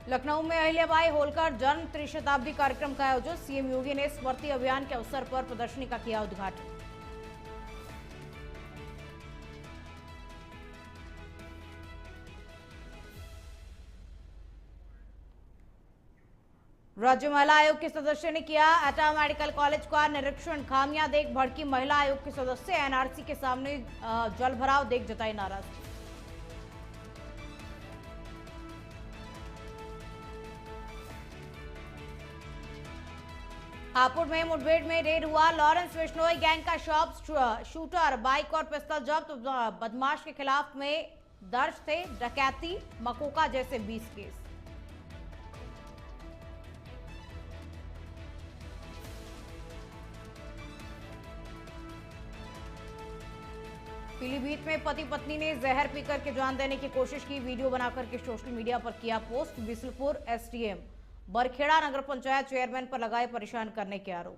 लखनऊ में अहिल्याबाई होलकर जन्म त्रिशताब्दी कार्यक्रम का आयोजन। सीएम योगी ने स्मृति अभियान के अवसर पर प्रदर्शनी का किया उद्घाटन। राज्य महिला आयोग के सदस्य ने किया एटा मेडिकल कॉलेज का निरीक्षण। खामियां देख भड़की महिला आयोग के सदस्य। एनआरसी के सामने जलभराव देख जताई नाराजगी। हापुड़ में मुठभेड़ में रेड हुआ। लॉरेंस बिश्नोई गैंग का शॉप शूटर, बाइक और पिस्तौल जब्त। बदमाश के खिलाफ में दर्ज थे डकैती, मकोका जैसे 20 केस। पीलीभीत में पति पत्नी ने जहर पीकर के जान देने की कोशिश की। वीडियो बनाकर के सोशल मीडिया पर किया पोस्ट। बिसलपुर एसडीएम बरखेड़ा नगर पंचायत चेयरमैन पर लगाए परेशान करने के आरोप।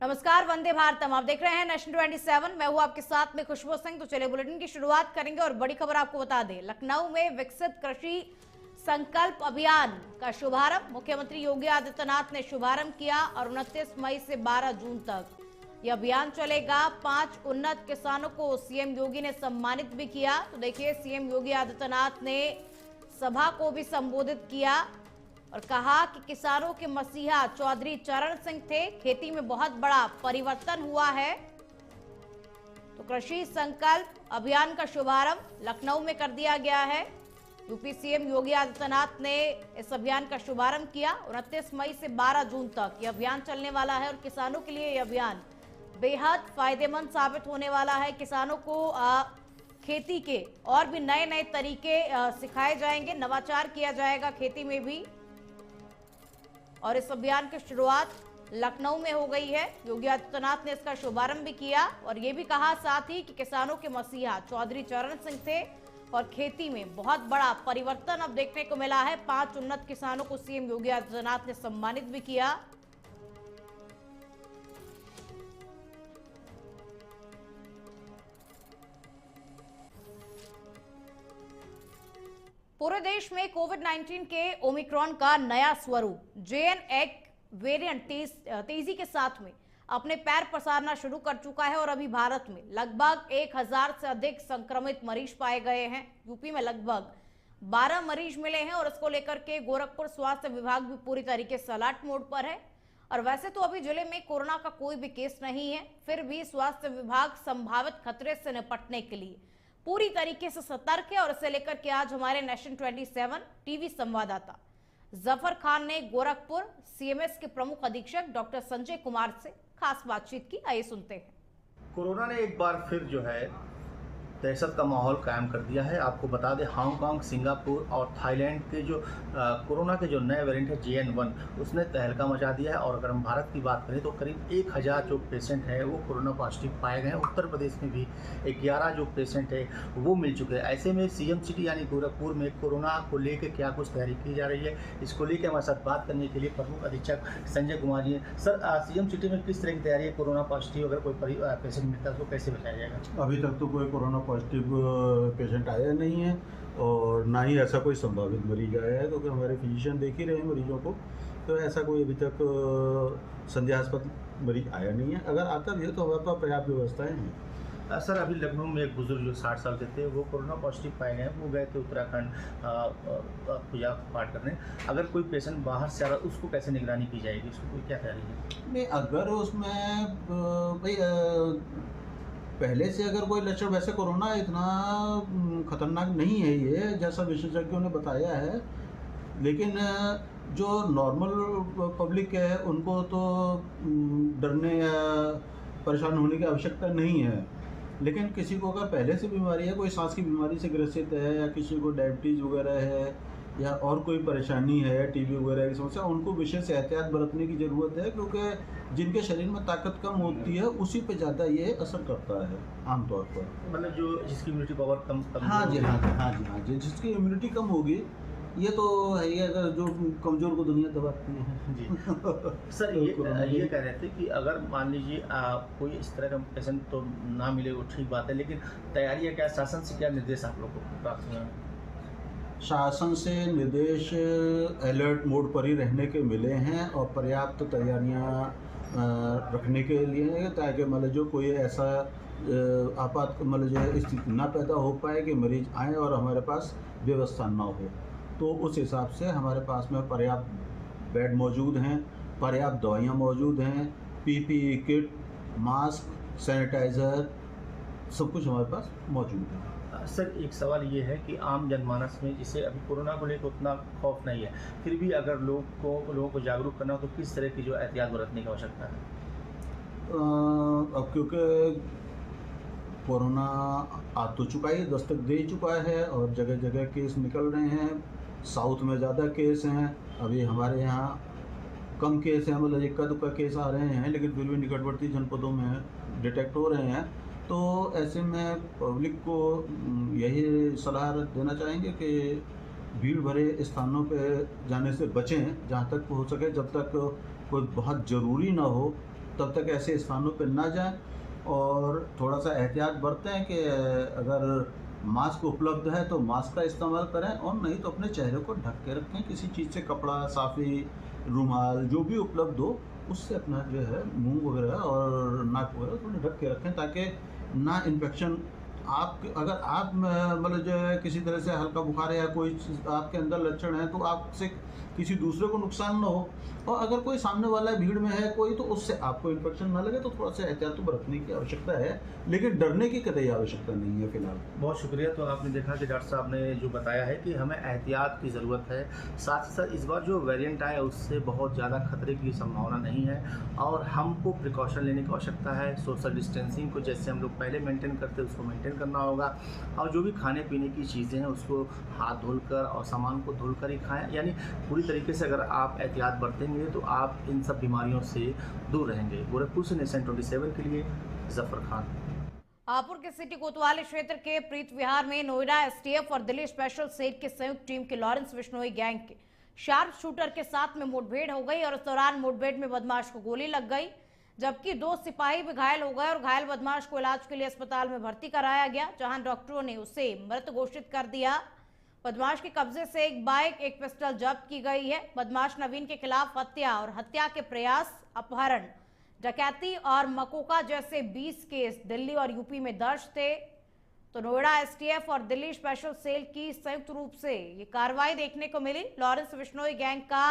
नमस्कार, वंदे भारतम। आप देख रहे हैं नेशन 27। मैं हूं आपके साथ में खुशबू सिंह। तो चलिए बुलेटिन की शुरुआत करेंगे और बड़ी खबर आपको बता दें। लखनऊ में विकसित कृषि संकल्प अभियान का शुभारंभ मुख्यमंत्री योगी आदित्यनाथ ने शुभारंभ किया और 29 मई से 12 जून तक यह अभियान चलेगा। 5 उन्नत किसानों को सीएम योगी ने सम्मानित भी किया। तो देखिए, सीएम योगी आदित्यनाथ ने सभा को भी संबोधित किया और कहा कि किसानों के मसीहा चौधरी चरण सिंह थे। खेती में बहुत बड़ा परिवर्तन हुआ है। तो कृषि संकल्प अभियान का शुभारंभ लखनऊ में कर दिया गया है। यूपी सीएम योगी आदित्यनाथ ने इस अभियान का शुभारंभ किया। 29 मई से 12 जून तक यह अभियान चलने वाला है और किसानों के लिए यह अभियान बेहद फायदेमंद साबित होने वाला है। किसानों को खेती के और भी नए नए तरीके सिखाए जाएंगे, नवाचार किया जाएगा खेती में भी। और इस अभियान की शुरुआत लखनऊ में हो गई है। योगी आदित्यनाथ ने इसका शुभारंभ भी किया और ये भी कहा साथ ही कि किसानों के मसीहा चौधरी चरण सिंह थे और खेती में बहुत बड़ा परिवर्तन अब देखने को मिला है। 5 उन्नत किसानों को सीएम योगी आदित्यनाथ ने सम्मानित भी किया। पूरे देश में कोविड-19 के ओमिक्रॉन का नया स्वरूप JN.1 वेरिएंट तेजी के साथ में अपने पैर पसारना शुरू कर चुका है और अभी भारत में लगभग 1000 से अधिक संक्रमित मरीज पाए गए हैं। यूपी में लगभग 12 मरीज मिले हैं और इसको लेकर के गोरखपुर स्वास्थ्य विभाग भी पूरी तरीके से अलर्ट मोड पर है। और वैसे तो अभी जिले में कोरोना का कोई भी केस नहीं है, फिर भी स्वास्थ्य विभाग संभावित खतरे से निपटने के लिए पूरी तरीके से सतर्क है। और इसे लेकर के आज हमारे नेशन 27 टीवी संवाददाता जफर खान ने गोरखपुर सीएमएस के प्रमुख अधीक्षक डॉक्टर संजय कुमार से खास बातचीत की। आइए सुनते हैं। कोरोना ने एक बार फिर जो है दहशत का माहौल कायम कर दिया है। आपको बता दें, हांगकांग, सिंगापुर और थाईलैंड के जो कोरोना के जो नए वेरिएंट है JN.1 उसने तहलका मचा दिया है। और अगर हम भारत की बात करें तो करीब 1000 जो पेशेंट हैं वो कोरोना पॉजिटिव पाए गए हैं। उत्तर प्रदेश में भी 11 जो पेशेंट है वो मिल चुके हैं। ऐसे में CM सिटी यानी गोरखपुर में कोरोना को लेकर क्या कुछ तैयारी की जा रही है, इसको लेकर हमारे साथ बात करने के लिए प्रमुख अधीक्षक Sanjay Kumar ji. Sir, CM city में किस तरह की तैयारी है? कोरोना पॉजिटिव अगर कोई पेशेंट मिलता है उसको कैसे बचाया जाएगा? अभी तक तो कोई कोरोना पॉजिटिव पेशेंट आया नहीं है और ना ही ऐसा कोई संभावित मरीज आया है, क्योंकि हमारे फिजिशियन देख ही रहे हैं मरीजों को। तो ऐसा कोई अभी तक संदेहास्पद मरीज आया नहीं है। अगर आता भी है तो हमारे पास पर्याप्त व्यवस्थाएं हैं। सर, अभी लखनऊ में एक बुजुर्ग जो 60 साल के थे वो कोरोना पॉजिटिव पाए गए हैं। वो गए थे उत्तराखंड पूजा पाठ करने। अगर कोई पेशेंट बाहर से आ रहा है उसको कैसे निगरानी की जाएगी, उसको कोई क्या तैयारी है? नहीं, अगर उसमें भाई पहले से अगर कोई लक्षण, वैसे कोरोना इतना खतरनाक नहीं है ये जैसा विशेषज्ञों ने बताया है, लेकिन जो नॉर्मल पब्लिक है उनको तो डरने या परेशान होने की आवश्यकता नहीं है। लेकिन किसी को अगर पहले से बीमारी है, कोई सांस की बीमारी से ग्रसित है या किसी को डायबिटीज़ वगैरह है या और कोई परेशानी है, टीबी वगैरह की समस्या, उनको विशेष एहतियात बरतने की ज़रूरत है, क्योंकि जिनके शरीर में ताकत कम होती है उसी पे ज़्यादा ये असर करता है आमतौर पर। मतलब जो जिसकी इम्यूनिटी पावर कम हाँ जी, जिसकी इम्यूनिटी कम होगी ये तो है ही, अगर जो कमजोर को दुनिया दबाती है। जी सर, ये कह रहे थे कि अगर मान लीजिए कोई इस तरह का पेशेंट तो ना मिले वो ठीक बात है, लेकिन तैयारी है क्या, शासन से क्या निर्देश आप लोग को प्राप्त हुए हैं? शासन से निर्देश अलर्ट मोड पर ही रहने के मिले हैं और पर्याप्त तैयारियां रखने के लिए, ताकि मतलब जो कोई ऐसा आपात मतलब जो स्थिति ना पैदा हो पाए कि मरीज आए और हमारे पास व्यवस्था ना हो। तो उस हिसाब से हमारे पास में पर्याप्त बेड मौजूद हैं, पर्याप्त दवाइयाँ मौजूद हैं, पीपीई किट, मास्क, सैनिटाइज़र, सब कुछ हमारे पास मौजूद है। सर एक सवाल ये है कि आम जनमानस में जिसे अभी कोरोना को लेकर उतना खौफ नहीं है, फिर भी अगर लोगों को जागरूक करना हो तो किस तरह की जो एहतियात बरतने की आवश्यकता है? अब क्योंकि कोरोना आ तो चुका ही, दस्तक दे चुका है और जगह जगह केस निकल रहे हैं। साउथ में ज़्यादा केस हैं, अभी हमारे यहाँ कम केस हैं, मतलब इक्का दुक्का केस आ रहे हैं, लेकिन फिर भी निकटवर्ती जनपदों में डिटेक्ट हो रहे हैं। तो ऐसे में पब्लिक को यही सलाह देना चाहेंगे कि भीड़ भरे स्थानों पे जाने से बचें जहाँ तक हो सके। जब तक कोई बहुत ज़रूरी ना हो तब तक ऐसे स्थानों पे ना जाएं और थोड़ा सा एहतियात बरतें कि अगर मास्क उपलब्ध है तो मास्क का इस्तेमाल करें, और नहीं तो अपने चेहरे को ढक के रखें किसी चीज़ से, कपड़ा, साफ़ी, रुमाल, जो भी उपलब्ध हो उससे अपना जो है मुंह वगैरह और नाक वगैरह थोड़ा ढक के रखें, ताकि ना इन्फेक्शन अगर आप मतलब जो है किसी तरह से हल्का बुखार है या कोई आपके अंदर लक्षण है तो आपसे किसी दूसरे को नुकसान ना हो, और अगर कोई सामने वाला भीड़ में है कोई तो उससे आपको इन्फेक्शन ना लगे। तो थोड़ा सा एहतियात तो बरतने की आवश्यकता है, लेकिन डरने की कतई आवश्यकता नहीं है फिलहाल। बहुत शुक्रिया। तो आपने देखा कि डॉक्टर साहब ने जो बताया है कि हमें एहतियात की ज़रूरत है, साथ ही साथ इस बार जो वेरिएंट आया उससे बहुत ज़्यादा खतरे की संभावना नहीं है और हमको प्रिकॉशन लेने की आवश्यकता है। सोशल डिस्टेंसिंग को जैसे हम लोग पहले मेंटेन करते उसको मेंटेन करना होगा, और जो भी खाने पीने की चीज़ें हैं उसको हाथ धुलकर और सामान को धुलकर ही खाएँ। यानी पूरी तरीके से अगर आप एहतियात बरतेंगे तो आप इन सब बीमारियों से दूर रहेंगे। गोरखपुर से नेशन 27 के लिए जफर खान। हापुड़ के सिटी कोतवाली क्षेत्र के प्रीत विहार में नोएडा एसटीएफ और दिल्ली स्पेशल सेल की संयुक्त टीम के लॉरेंस बिश्नोई गैंग के शार्प शूटर के साथ में मुठभेड़ हो गई और इस दौरान मुठभेड़ में बदमाश को गोली लग गई, जबकि 2 सिपाही भी घायल हो गए और घायल बदमाश को इलाज के लिए अस्पताल में भर्ती कराया गया, जहां डॉक्टरों ने उसे मृत घोषित कर दिया। बदमाश के कब्जे से एक बाइक, एक पिस्टल जब्त की गई है। बदमाश नवीन के खिलाफ हत्या और हत्या के प्रयास, अपहरण, डकैती और मकोका जैसे 20 केस दिल्ली और यूपी में दर्ज थे। तो नोएडा एसटीएफ और दिल्ली स्पेशल सेल की संयुक्त रूप से ये कार्रवाई देखने को मिली। लॉरेंस बिश्नोई गैंग का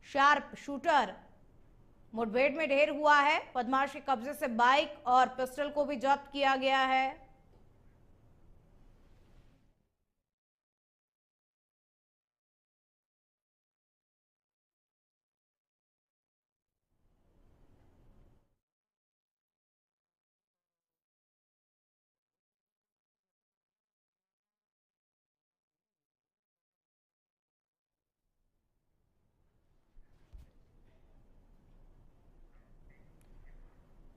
शार्प शूटर मुठभेड़ में ढेर हुआ है। बदमाश के कब्जे से बाइक और पिस्टल को भी जब्त किया गया है।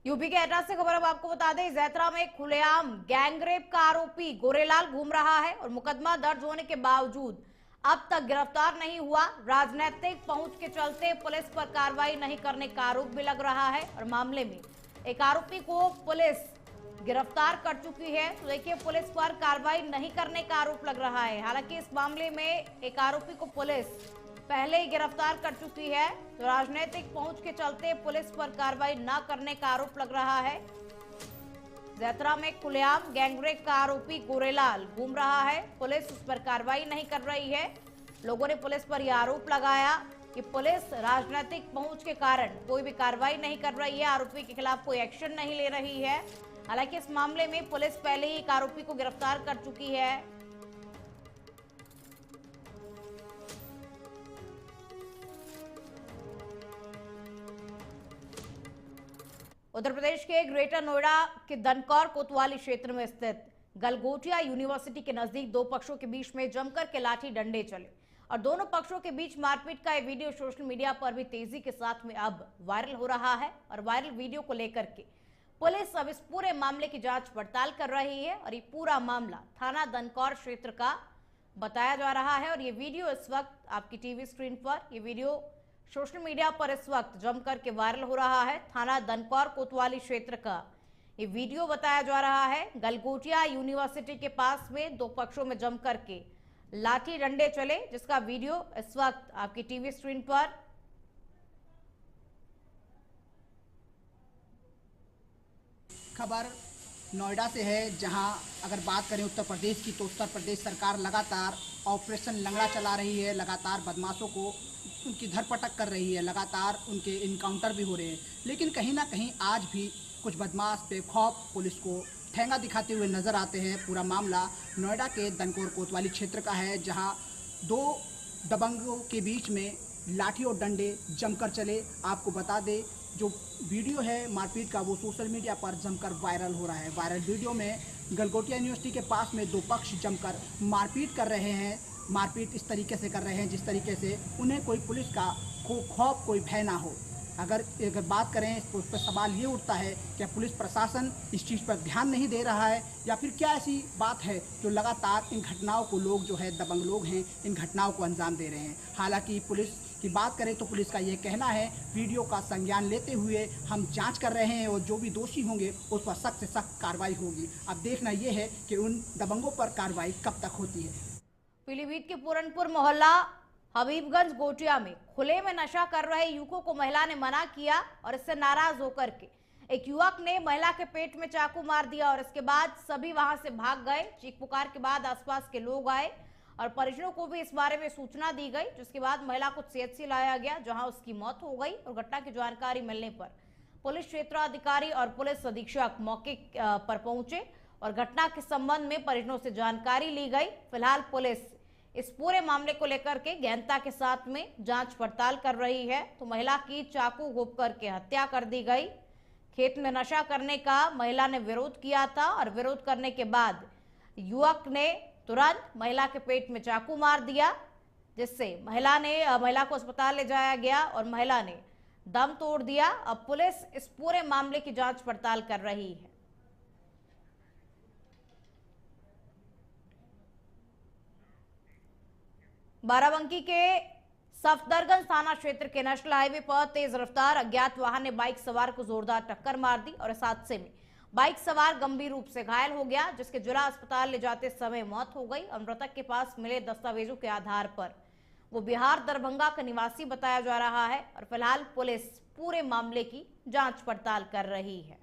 यूपी के एटा से खबर अब आपको बता दें, जैतरा में खुलेआम गैंगरेप का आरोपी गोरेलाल घूम रहा है और मुकदमा दर्ज होने के बावजूद अब तक गिरफ्तार नहीं हुआ। राजनीतिक पहुंच के चलते पुलिस पर कार्रवाई नहीं करने का आरोप भी लग रहा है और मामले में एक आरोपी को पुलिस गिरफ्तार कर चुकी है। तो देखिए, पुलिस पर कार्रवाई नहीं करने का आरोप लग रहा है। हालांकि इस मामले में एक आरोपी को पुलिस पहले ही गिरफ्तार कर चुकी है। तो राजनीतिक पहुंच के चलते पुलिस पर कार्रवाई न करने का आरोप लग रहा है। जैतरा में खुलेआम गैंगरेप का आरोपी गोरेलाल घूम रहा है, पुलिस उस पर कार्रवाई नहीं कर रही है। लोगों ने पुलिस पर यह आरोप लगाया कि पुलिस राजनीतिक पहुंच के कारण कोई भी कार्रवाई नहीं कर रही है, आरोपी के खिलाफ कोई एक्शन नहीं ले रही है। हालांकि इस मामले में पुलिस पहले ही एक आरोपी को गिरफ्तार कर चुकी है। उत्तर प्रदेश के ग्रेटर नोएडा के दनकौर कोतवाली क्षेत्र में स्थित गलगोटिया यूनिवर्सिटी के नजदीक 2 पक्षों के बीच में जमकर के लाठी डंडे चले और दोनों पक्षों के बीच मारपीट का यह वीडियो सोशल मीडिया पर भी तेजी के साथ में अब वायरल हो रहा है। और वायरल वीडियो को लेकर के पुलिस अब इस पूरे मामले की जांच पड़ताल कर रही है और ये पूरा मामला थाना दनकौर क्षेत्र का बताया जा रहा है। और ये वीडियो इस वक्त आपकी टीवी स्क्रीन पर, ये वीडियो सोशल मीडिया पर इस वक्त जमकर के वायरल हो रहा है। थाना दनकौर कोतवाली क्षेत्र का ये वीडियो बताया जा रहा है। गलगोटिया यूनिवर्सिटी के पास में दो पक्षों में जमकर के लाठी डंडे चले, जिसका वीडियो इस वक्त आपकी टीवी स्क्रीन पर। खबर नोएडा से है, जहां अगर बात करें उत्तर प्रदेश की तो उत्तर प्रदेश सरकार लगातार ऑपरेशन लंगड़ा चला रही है। लगातार बदमाशों को उनकी धरपकड़ कर रही है, लगातार उनके इनकाउंटर भी हो रहे हैं। लेकिन कहीं ना कहीं आज भी कुछ बदमाश बेखौफ पुलिस को ठेंगा दिखाते हुए नजर आते हैं। पूरा मामला नोएडा के दनकौर कोतवाली क्षेत्र का है, जहां दो दबंगों के बीच में लाठी और डंडे जमकर चले। आपको बता दें, जो वीडियो है मारपीट का वो सोशल मीडिया पर जमकर वायरल हो रहा है। वायरल वीडियो में गलगोटिया यूनिवर्सिटी के पास में दो पक्ष जमकर मारपीट कर रहे हैं। मारपीट इस तरीके से कर रहे हैं जिस तरीके से उन्हें कोई पुलिस का खौफ, कोई भय ना हो। अगर बात करें तो उस पर सवाल ये उठता है कि पुलिस प्रशासन इस चीज़ पर ध्यान नहीं दे रहा है, या फिर क्या ऐसी बात है जो लगातार इन घटनाओं को लोग जो है दबंग लोग हैं इन घटनाओं को अंजाम दे रहे हैं। हालांकि पुलिस की बात करें तो पुलिस का ये कहना है, वीडियो का संज्ञान लेते हुए हम जांच कर रहे हैं और जो भी दोषी होंगे उस पर सख्त से सख्त कार्रवाई होगी। अब देखना ये है कि उन दबंगों पर कार्रवाई कब तक होती है। पीलीभीत के पूरनपुर मोहल्ला हबीबगंज गोटिया में खुले में नशा कर रहे युवकों को महिला ने मना किया और इससे नाराज होकर के एक युवक ने महिला के पेट में चाकू मार दिया और इसके बाद सभी वहां से भाग गए। चीख पुकार के बाद आसपास के लोग आए और परिजनों को भी इस बारे में सूचना दी गई, जिसके बाद महिला को सीएचसी लाया गया, जहां उसकी मौत हो गई। और घटना की जानकारी मिलने पर पुलिस क्षेत्राधिकारी और पुलिस अधीक्षक मौके पर पहुंचे और घटना के संबंध में परिजनों से जानकारी ली गई। फिलहाल पुलिस इस पूरे मामले को लेकर के गहनता के साथ में जांच पड़ताल कर रही है। तो महिला की चाकू घोंप करके हत्या कर दी गई। खेत में नशा करने का महिला ने विरोध किया था और विरोध करने के बाद युवक ने तुरंत महिला के पेट में चाकू मार दिया, जिससे महिला को अस्पताल ले जाया गया और महिला ने दम तोड़ दिया। अब पुलिस इस पूरे मामले की जांच पड़ताल कर रही है। बाराबंकी के सफदरगंज थाना क्षेत्र के नेशनल हाईवे पर तेज रफ्तार अज्ञात वाहन ने बाइक सवार को जोरदार टक्कर मार दी और इस हादसे में बाइक सवार गंभीर रूप से घायल हो गया, जिसके जिला अस्पताल ले जाते समय मौत हो गई। और मृतक के पास मिले दस्तावेजों के आधार पर वो बिहार दरभंगा का निवासी बताया जा रहा है। और फिलहाल पुलिस पूरे मामले की जांच पड़ताल कर रही है।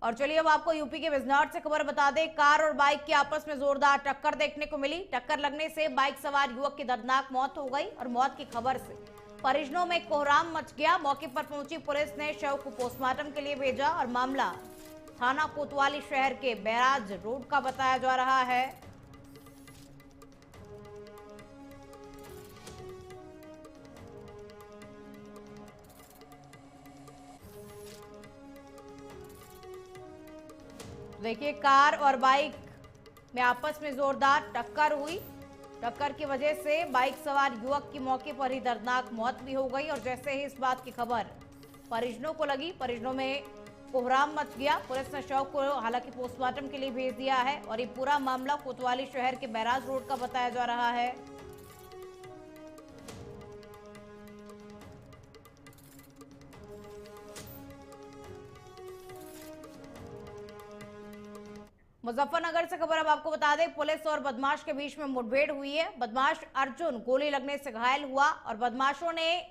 और चलिए अब आपको यूपी के बिजनौर से खबर बता दें। कार और बाइक की आपस में जोरदार टक्कर देखने को मिली। टक्कर लगने से बाइक सवार युवक की दर्दनाक मौत हो गई और मौत की खबर से परिजनों में कोहराम मच गया। मौके पर पहुंची पुलिस ने शव को पोस्टमार्टम के लिए भेजा और मामला थाना कोतवाली शहर के बैराज रोड का बताया जा रहा है। देखिए, कार और बाइक में आपस में जोरदार टक्कर हुई। टक्कर की वजह से बाइक सवार युवक की मौके पर ही दर्दनाक मौत भी हो गई। और जैसे ही इस बात की खबर परिजनों को लगी, परिजनों में कोहराम मच गया। पुलिस ने शव को हालांकि पोस्टमार्टम के लिए भेज दिया है और ये पूरा मामला कोतवाली शहर के बैराज रोड का बताया जा रहा है। मुजफ्फरनगर से खबर अब आपको बता दें, पुलिस और बदमाश के बीच में मुठभेड़ हुई है। बदमाश अर्जुन गोली लगने से घायल हुआ और बदमाशों ने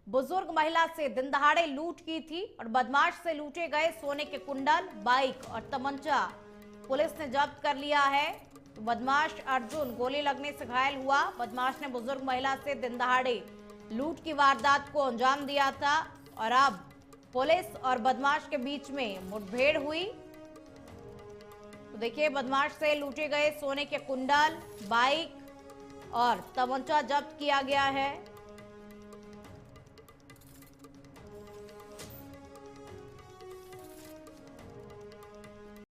बुजुर्ग महिला से दिन दहाड़े लूट की थी और बदमाश से लूटे गए सोने के कुंडल, बाइक और तमंचा पुलिस ने जब्त कर लिया है। तो बदमाश अर्जुन गोली लगने से घायल हुआ। बदमाश ने बुजुर्ग महिला से दिन दहाड़े लूट की वारदात को अंजाम दिया था और अब पुलिस और बदमाश के बीच में मुठभेड़ हुई। तो देखिए, बदमाश से लूटे गए सोने के कुंडल, बाइक और तमंचा जब्त किया गया है।